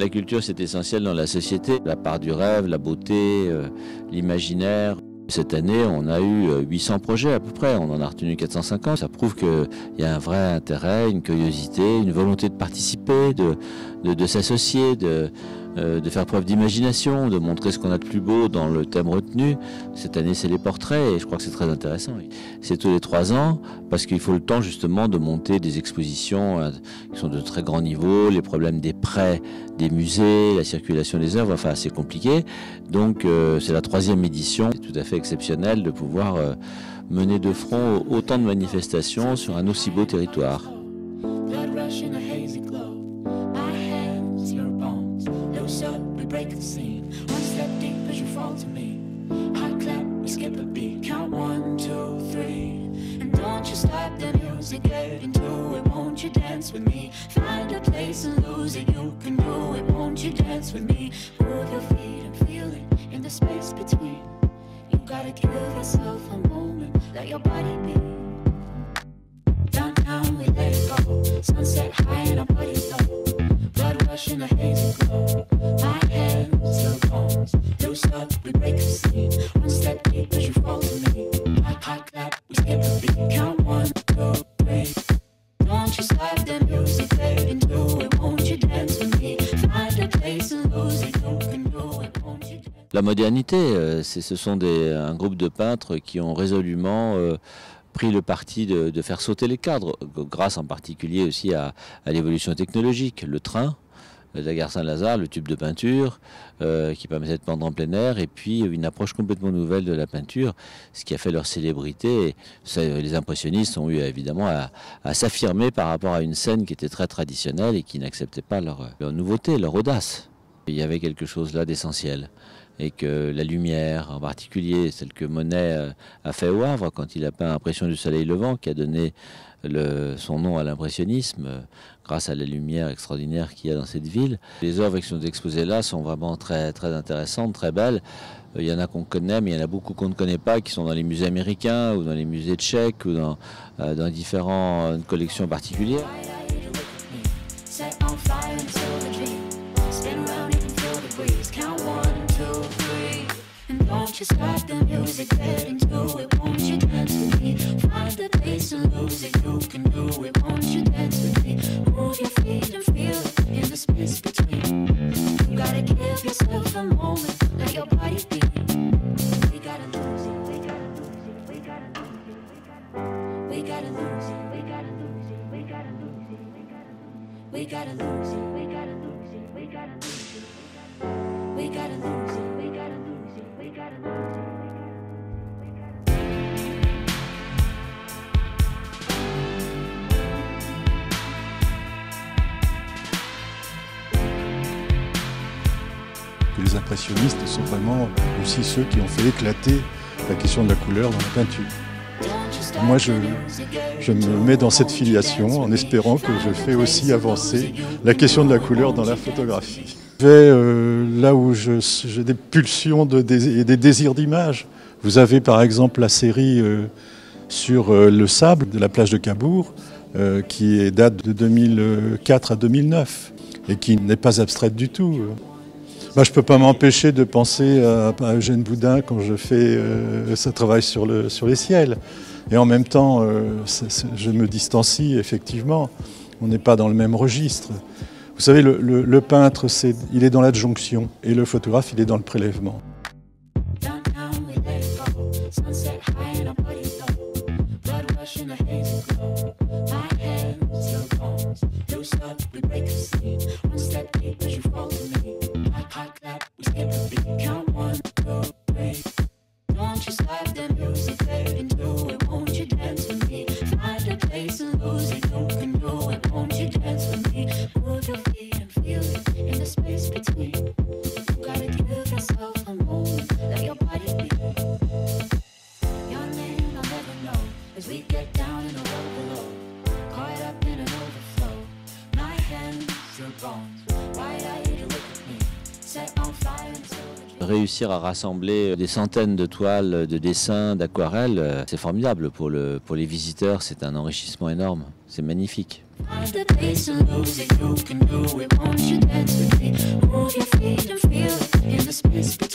La culture, c'est essentiel dans la société. La part du rêve, la beauté, l'imaginaire. Cette année, on a eu 800 projets à peu près, on en a retenu 450. Ça prouve qu'il y a un vrai intérêt, une curiosité, une volonté de participer, de s'associer, de faire preuve d'imagination, de montrer ce qu'on a de plus beau dans le thème retenu. Cette année, c'est les portraits et je crois que c'est très intéressant. C'est tous les 3 ans parce qu'il faut le temps justement de monter des expositions qui sont de très grand niveau, les problèmes des prêts des musées, la circulation des œuvres, enfin c'est compliqué. Donc c'est la 3e édition. C'est tout à fait exceptionnel de pouvoir mener de front autant de manifestations sur un aussi beau territoire. Don't you stop the music, get into it, won't you dance with me? Find a place and lose it, you can do it, won't you dance with me? Move your feet and feel it in the space between. You gotta give yourself a moment, let your body be. Downtown we let it go, sunset high and our body low. Blood rush in a hazy glow, my hands, your bones. Loose up, we break the scene. One step deep as you fall to me. Hot clap, we skip the beat. Count 1, 2, 3. Don't you stop the music, get into it, won't you dance with me? Find a place and lose it, you can do it, won't you dance? La modernité, ce sont un groupe de peintres qui ont résolument pris le parti de faire sauter les cadres, grâce en particulier aussi à l'évolution technologique, le train, la gare Saint-Lazare, le tube de peinture qui permettait de peindre en plein air, et puis une approche complètement nouvelle de la peinture, ce qui a fait leur célébrité. Les impressionnistes ont eu évidemment à s'affirmer par rapport à une scène qui était très traditionnelle et qui n'acceptait pas leur nouveauté, leur audace. Il y avait quelque chose là d'essentiel. Et que la lumière, en particulier celle que Monet a fait au Havre quand il a peint Impression du soleil levant, qui a donné son nom à l'impressionnisme grâce à la lumière extraordinaire qu'il y a dans cette ville. Les œuvres qui sont exposées là sont vraiment très, très intéressantes, très belles. Il y en a qu'on connaît, mais il y en a beaucoup qu'on ne connaît pas, qui sont dans les musées américains ou dans les musées tchèques ou dans différentes collections particulières. Don't you stop the music, get into it, won't you dance with me? Find a place and lose it, you can do it, won't you dance with me? Move your feet and feel it in the space between. You gotta give yourself a moment, let your body be. We gotta lose it, we gotta lose it, we gotta lose it, we gotta lose it, we gotta lose it, we gotta lose it, we gotta lose it, we gotta lose it, we gotta lose it, we gotta lose it, we gotta lose it. Les impressionnistes sont vraiment aussi ceux qui ont fait éclater la question de la couleur dans la peinture. Moi, je me mets dans cette filiation en espérant que je fais aussi avancer la question de la couleur dans la photographie. Je vais là où j'ai des pulsions et des désirs d'image. Vous avez par exemple la série sur le sable de la plage de Cabourg qui date de 2004 à 2009 et qui n'est pas abstraite du tout. Je ne peux pas m'empêcher de penser à Eugène Boudin quand je fais ce travail sur les ciels. Et en même temps, je me distancie effectivement. On n'est pas dans le même registre. Vous savez, le peintre, il est dans l'adjonction et le photographe, il est dans le prélèvement. Move your feet and feel it in the space between. You gotta give yourself a moment. Réussir à rassembler des centaines de toiles, de dessins, d'aquarelles, c'est formidable pour les visiteurs, c'est un enrichissement énorme, c'est magnifique. Find the place and lose it, you can do it, won't you dance with me? Move your feet and feel it in the space between.